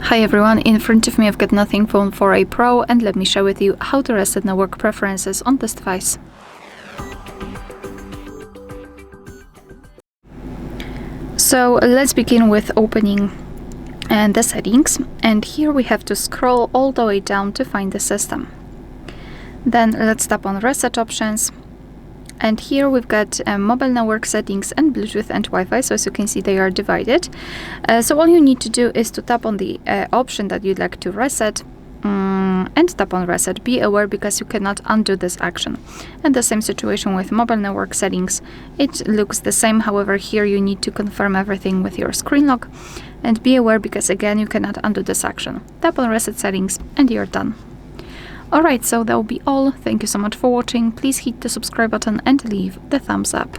Hi everyone, in front of me I've got Nothing Phone 4a Pro, and let me share with you how to reset network preferences on this device. So let's begin with opening the settings, and here we have to scroll all the way down to find the system. Then let's tap on Reset Options, and here we've got mobile network settings and Bluetooth and Wi-Fi. So as you can see, they are divided. So all you need to do is to tap on the option that you'd like to reset and tap on Reset. Be aware, because you cannot undo this action. And the same situation with mobile network settings. It looks the same, however here you need to confirm everything with your screen lock. And be aware, because again you cannot undo this action. Tap on Reset Settings and you're done. Alright, so that will be all. Thank you so much for watching. Please hit the subscribe button and leave the thumbs up.